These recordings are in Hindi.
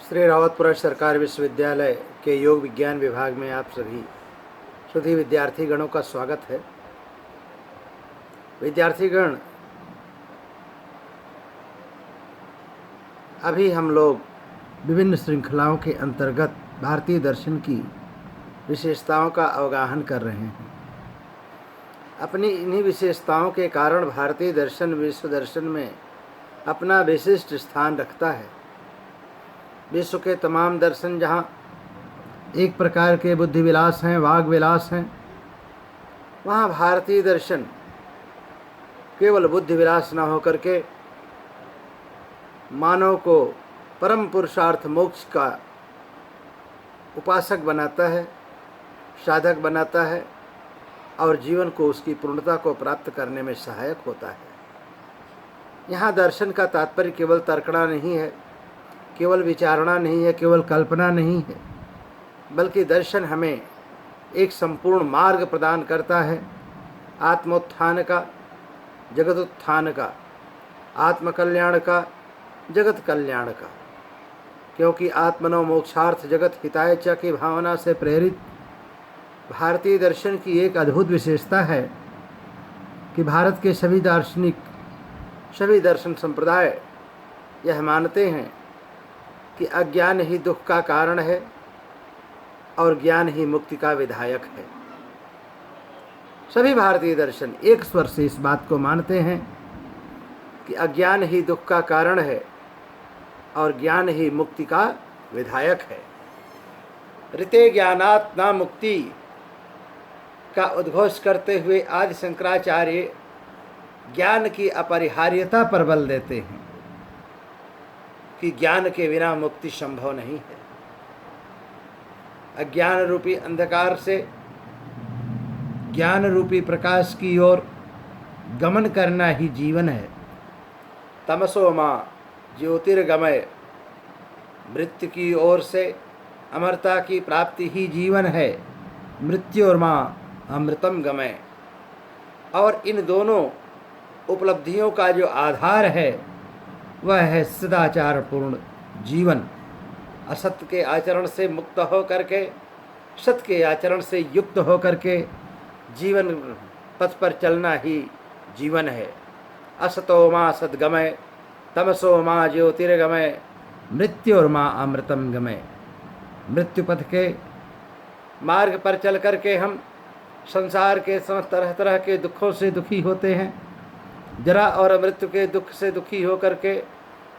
श्री रावतपुरा सरकार विश्वविद्यालय के योग विज्ञान विभाग में आप सभी शुद्ध विद्यार्थीगणों का स्वागत है। विद्यार्थीगण, अभी हम लोग विभिन्न श्रृंखलाओं के अंतर्गत भारतीय दर्शन की विशेषताओं का अवगाहन कर रहे हैं। अपनी इन्हीं विशेषताओं के कारण भारतीय दर्शन विश्व दर्शन में अपना विशिष्ट स्थान रखता है। विश्व के तमाम दर्शन जहाँ एक प्रकार के बुद्धि विलास हैं, वाग विलास हैं, वहाँ भारतीय दर्शन केवल बुद्धि विलास न होकर के मानव को परम पुरुषार्थ मोक्ष का उपासक बनाता है, साधक बनाता है और जीवन को उसकी पूर्णता को प्राप्त करने में सहायक होता है। यहाँ दर्शन का तात्पर्य केवल तर्कना नहीं है, केवल विचारणा नहीं है, केवल कल्पना नहीं है, बल्कि दर्शन हमें एक संपूर्ण मार्ग प्रदान करता है। आत्मोत्थान का, जगदुत्थान का, आत्मकल्याण का, जगत कल्याण का। क्योंकि आत्मनो मोक्षार्थ जगत हिताय च की भावना से प्रेरित भारतीय दर्शन की एक अद्भुत विशेषता है कि भारत के सभी दार्शनिक, सभी दर्शन संप्रदाय यह मानते हैं कि अज्ञान ही दुख का कारण है और ज्ञान ही मुक्ति का विधायक है। सभी भारतीय दर्शन एक स्वर से इस बात को मानते हैं कि अज्ञान ही दुख का कारण है और ज्ञान ही मुक्ति का विधायक है। ऋते ज्ञानात् न मुक्ति का उद्घोष करते हुए आदि शंकराचार्य ज्ञान की अपरिहार्यता पर बल देते हैं कि ज्ञान के बिना मुक्ति संभव नहीं है। अज्ञान रूपी अंधकार से ज्ञान रूपी प्रकाश की ओर गमन करना ही जीवन है। तमसो मां ज्योतिर्गमय, मृत्यु की ओर से अमरता की प्राप्ति ही जीवन है। मृत्योर्मा अमृतम गमय। और इन दोनों उपलब्धियों का जो आधार है वह है सदाचार पूर्ण जीवन। असत्य के आचरण से मुक्त हो करके, सत्य के आचरण से युक्त हो करके जीवन पथ पर चलना ही जीवन है। असतो मां सद्गमय, तमसो मां ज्योतिर्गमय, मृत्योर्मा अमृतम गमय। मृत्यु पथ के मार्ग पर चल करके हम संसार के तरह तरह के दुखों से दुखी होते हैं। जरा और मृत्यु के दुख से दुखी होकर के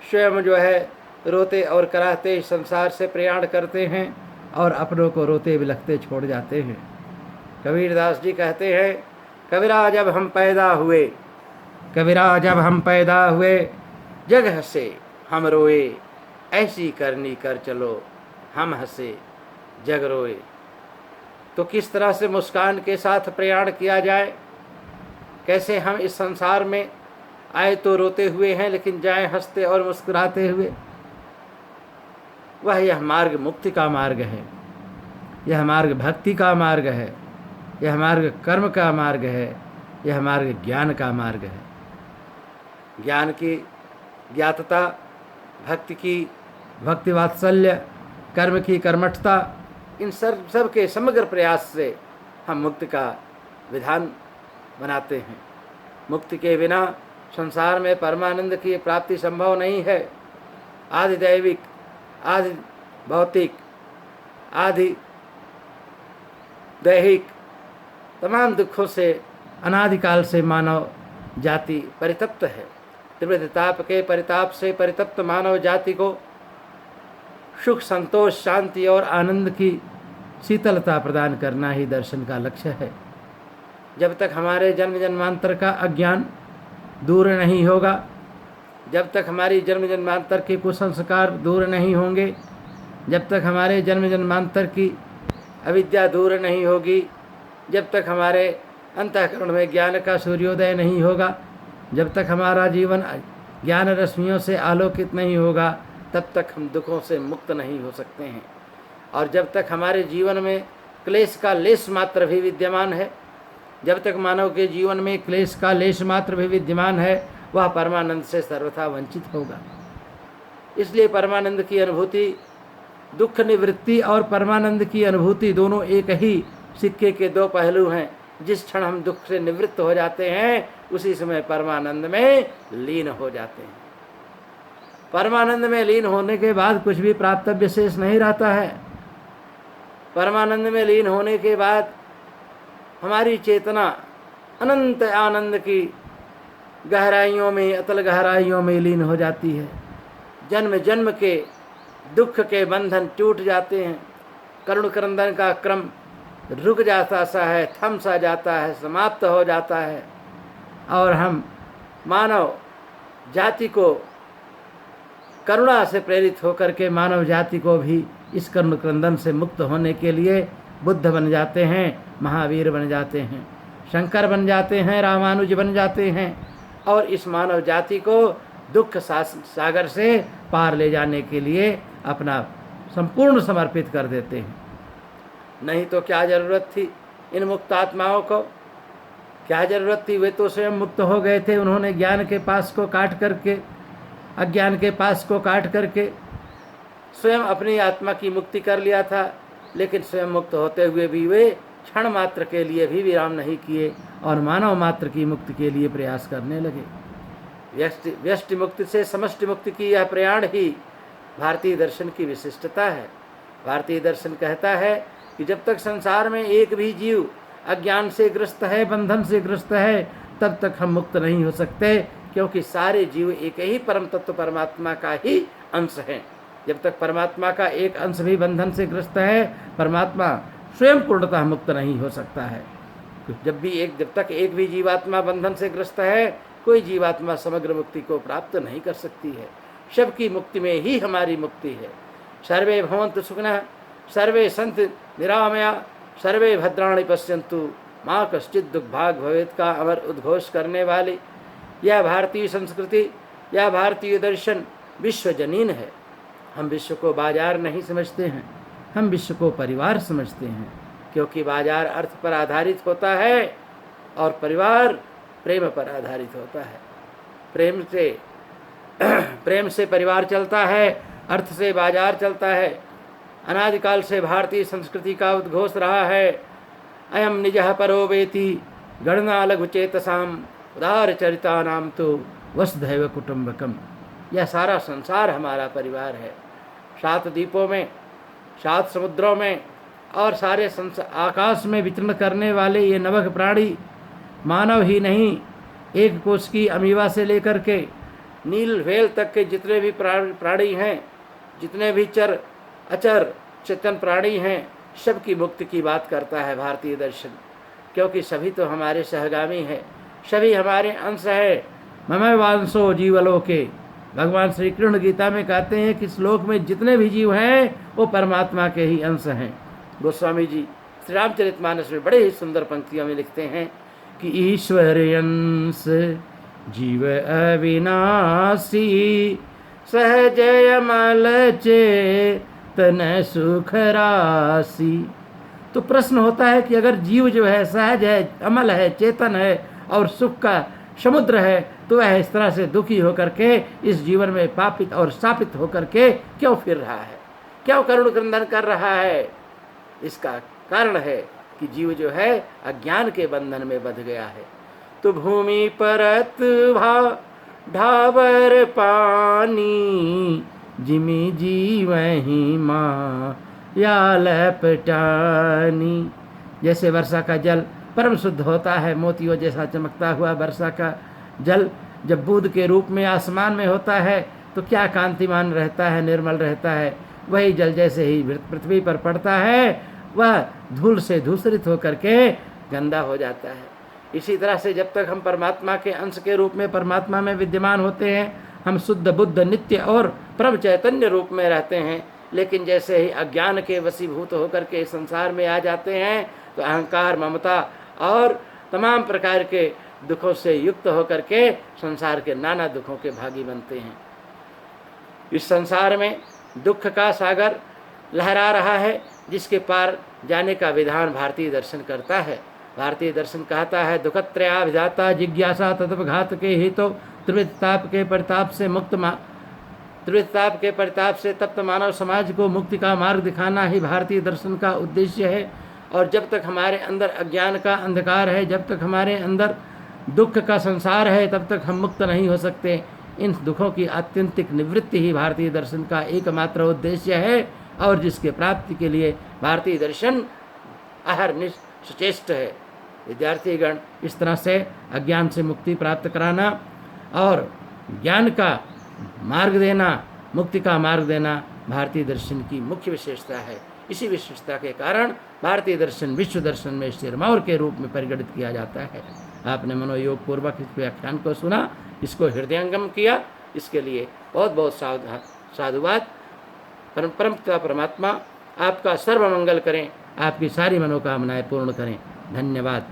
स्वयं जो है रोते और कराहते संसार से प्रयाण करते हैं और अपनों को रोते बिलखते छोड़ जाते हैं। कबीरदास जी कहते हैं, कबीरा जब हम पैदा हुए, कबीरा जब हम पैदा हुए, जग हंसे हम रोए, ऐसी करनी कर चलो हम हंसे जग रोए। तो किस तरह से मुस्कान के साथ प्रयाण किया जाए, कैसे हम इस संसार में आए तो रोते हुए हैं लेकिन जाए हंसते और मुस्कुराते हुए। वह यह मार्ग मुक्ति का मार्ग है, यह मार्ग भक्ति का मार्ग है, यह मार्ग कर्म का मार्ग है, यह मार्ग ज्ञान का मार्ग है। ज्ञान की ज्ञातता, भक्ति की भक्ति वात्सल्य, कर्म की कर्मठता, इन सब के समग्र प्रयास से हम मुक्ति का विधान बनाते हैं। मुक्ति के बिना संसार में परमानंद की प्राप्ति संभव नहीं है। आदि दैविक, आदि भौतिक, आदि दैहिक तमाम दुखों से अनादिकाल से मानव जाति परितप्त है। त्रिविध ताप के परिताप से परितप्त मानव जाति को सुख, संतोष, शांति और आनंद की शीतलता प्रदान करना ही दर्शन का लक्ष्य है। जब तक हमारे जन्म जन्मांतर का अज्ञान दूर नहीं होगा, जब तक हमारी जन्म जन्मांतर के कुसंस्कार दूर नहीं होंगे, जब तक हमारे जन्म जन्मांतर की अविद्या दूर नहीं होगी, जब तक हमारे अंतःकरण में ज्ञान का सूर्योदय नहीं होगा, जब तक हमारा जीवन ज्ञान रश्मियों से आलोकित नहीं होगा, तब तक हम दुखों से मुक्त नहीं हो सकते हैं। और जब तक हमारे जीवन में क्लेश का लेश मात्र भी विद्यमान है, जब तक मानव के जीवन में क्लेश का लेश मात्र भी विद्यमान है, वह परमानंद से सर्वथा वंचित होगा। इसलिए परमानंद की अनुभूति दुख निवृत्ति और परमानंद की अनुभूति दोनों एक ही सिक्के के दो पहलू हैं। जिस क्षण हम दुख से निवृत्त हो जाते हैं उसी समय परमानंद में लीन हो जाते हैं। परमानंद में लीन होने के बाद कुछ भी प्राप्तव्य शेष नहीं रहता है। परमानंद में लीन होने के बाद हमारी चेतना अनंत आनंद की गहराइयों में, अतल गहराइयों में लीन हो जाती है। जन्म जन्म के दुख के बंधन टूट जाते हैं। करुण क्रंदन का क्रम रुक जाता सा है, थम सा जाता है, समाप्त हो जाता है और हम मानव जाति को करुणा से प्रेरित होकर के मानव जाति को भी इस करुण क्रंदन से मुक्त होने के लिए बुद्ध बन जाते हैं, महावीर बन जाते हैं, शंकर बन जाते हैं, रामानुज बन जाते हैं और इस मानव जाति को दुख सागर से पार ले जाने के लिए अपना संपूर्ण समर्पित कर देते हैं। नहीं तो क्या ज़रूरत थी इन मुक्त आत्माओं को, क्या ज़रूरत थी? वे तो स्वयं मुक्त हो गए थे। उन्होंने ज्ञान के पास को काट करके, अज्ञान के पास को काट करके स्वयं अपनी आत्मा की मुक्ति कर लिया था। लेकिन स्वयं मुक्त होते हुए भी वे क्षण मात्र के लिए भी विराम नहीं किए और मानव मात्र की मुक्ति के लिए प्रयास करने लगे। व्यष्टि मुक्ति से समष्टि मुक्ति की यह प्रयाण ही भारतीय दर्शन की विशिष्टता है। भारतीय दर्शन कहता है कि जब तक संसार में एक भी जीव अज्ञान से ग्रस्त है, बंधन से ग्रस्त है, तब तक हम मुक्त नहीं हो सकते, क्योंकि सारे जीव एक ही परम तत्व परमात्मा का ही अंश हैं। जब तक परमात्मा का एक अंश भी बंधन से ग्रस्त है, परमात्मा स्वयं पूर्णतः मुक्त नहीं हो सकता है। जब तक एक भी जीवात्मा बंधन से ग्रस्त है, कोई जीवात्मा समग्र मुक्ति को प्राप्त नहीं कर सकती है। सबकी मुक्ति में ही हमारी मुक्ति है। सर्वे भवन्तु सुखिनः, सर्वे सन्तु निरामया, सर्वे भद्राणि पश्यन्तु, माँ कश्चित् दुर्भाग भवेत् का अमर उद्घोष करने वाली यह भारतीय संस्कृति, यह भारतीय दर्शन विश्वजनीन है। हम विश्व को बाजार नहीं समझते हैं, हम विश्व को परिवार समझते हैं, क्योंकि बाजार अर्थ पर आधारित होता है और परिवार प्रेम पर आधारित होता है। प्रेम से परिवार चलता है, अर्थ से बाजार चलता है। अनादिकाल से भारतीय संस्कृति का उद्घोष रहा है, अयम निजः परो वेति गणना लघु चेतसाम उदार चरिता नाम तो वसुधैव कुटुंबकम। यह सारा संसार हमारा परिवार है। 7 द्वीपों में, 7 समुद्रों में और सारे आकाश में विचरण करने वाले ये नवग्रह प्राणी मानव ही नहीं, एक कोष की अमीबा से लेकर के नील व्हेल तक के जितने भी प्राणी हैं, जितने भी चर अचर चेतन प्राणी हैं, सबकी मुक्ति की बात करता है भारतीय दर्शन, क्योंकि सभी तो हमारे सहगामी हैं, सभी हमारे अंश है। ममैव वांसो जीवलोके, भगवान श्री कृष्ण गीता में कहते हैं कि इस लोक में जितने भी जीव हैं वो परमात्मा के ही अंश हैं। गोस्वामी जी श्री रामचरितमानस में बड़े ही सुंदर पंक्तियों में लिखते हैं कि ईश्वर अंश जीव अविनाशी, सहज अमल चेतन सुख राशि। तो प्रश्न होता है कि अगर जीव जो है सहज है, अमल है, चेतन है और सुख का समुद्र है, तो वह इस तरह से दुखी होकर के इस जीवन में पापित और शापित होकर के क्यों फिर रहा है, क्यों करुण क्रंदन कर रहा है? इसका कारण है कि जीव जो है अज्ञान के बंधन में बंध गया है। तो भूमि परत भा ढाबर पानी, जिमी जीवहि माँ या लपटानी। जैसे वर्षा का जल परम शुद्ध होता है, मोतियों जैसा चमकता हुआ वर्षा का जल जब बूंद के रूप में आसमान में होता है तो क्या कांतिमान रहता है, निर्मल रहता है। वही जल जैसे ही पृथ्वी पर पड़ता है वह धूल से दूषित होकर के गंदा हो जाता है। इसी तरह से जब तक हम परमात्मा के अंश के रूप में परमात्मा में विद्यमान होते हैं, हम शुद्ध बुद्ध नित्य और परम चैतन्य रूप में रहते हैं। लेकिन जैसे ही अज्ञान के वशीभूत होकर के संसार में आ जाते हैं तो अहंकार, ममता और तमाम प्रकार के दुखों से युक्त होकर के संसार के नाना दुखों के भागी बनते हैं। इस संसार में दुख का सागर लहरा रहा है, जिसके पार जाने का विधान भारतीय दर्शन करता है। भारतीय दर्शन कहता है दुखत्रयाभिधाता जिज्ञासा तदपघात के हितो त्रिविध ताप के प्रताप से मुक्त त्रिताप के परिताप से तप्त मानव समाज को मुक्ति का मार्ग दिखाना ही भारतीय दर्शन का उद्देश्य है। और जब तक हमारे अंदर अज्ञान का अंधकार है, जब तक हमारे अंदर दुख का संसार है, तब तक हम मुक्त नहीं हो सकते। इन दुखों की आत्यंतिक निवृत्ति ही भारतीय दर्शन का एकमात्र उद्देश्य है, और जिसके प्राप्ति के लिए भारतीय दर्शन अहरनिश सचेष्ट है। विद्यार्थीगण, इस तरह से अज्ञान से मुक्ति प्राप्त कराना और ज्ञान का मार्ग देना, मुक्ति का मार्ग देना भारतीय दर्शन की मुख्य विशेषता है। इसी विशेषता के कारण भारतीय दर्शन विश्व दर्शन में सिरमौर के रूप में परिगणित किया जाता है। आपने मनोयोग पूर्वक इस व्याख्यान को सुना, इसको हृदयंगम किया, इसके लिए बहुत बहुत साधुवाद। परम पिता परमात्मा आपका सर्वमंगल करें, आपकी सारी मनोकामनाएं पूर्ण करें। धन्यवाद।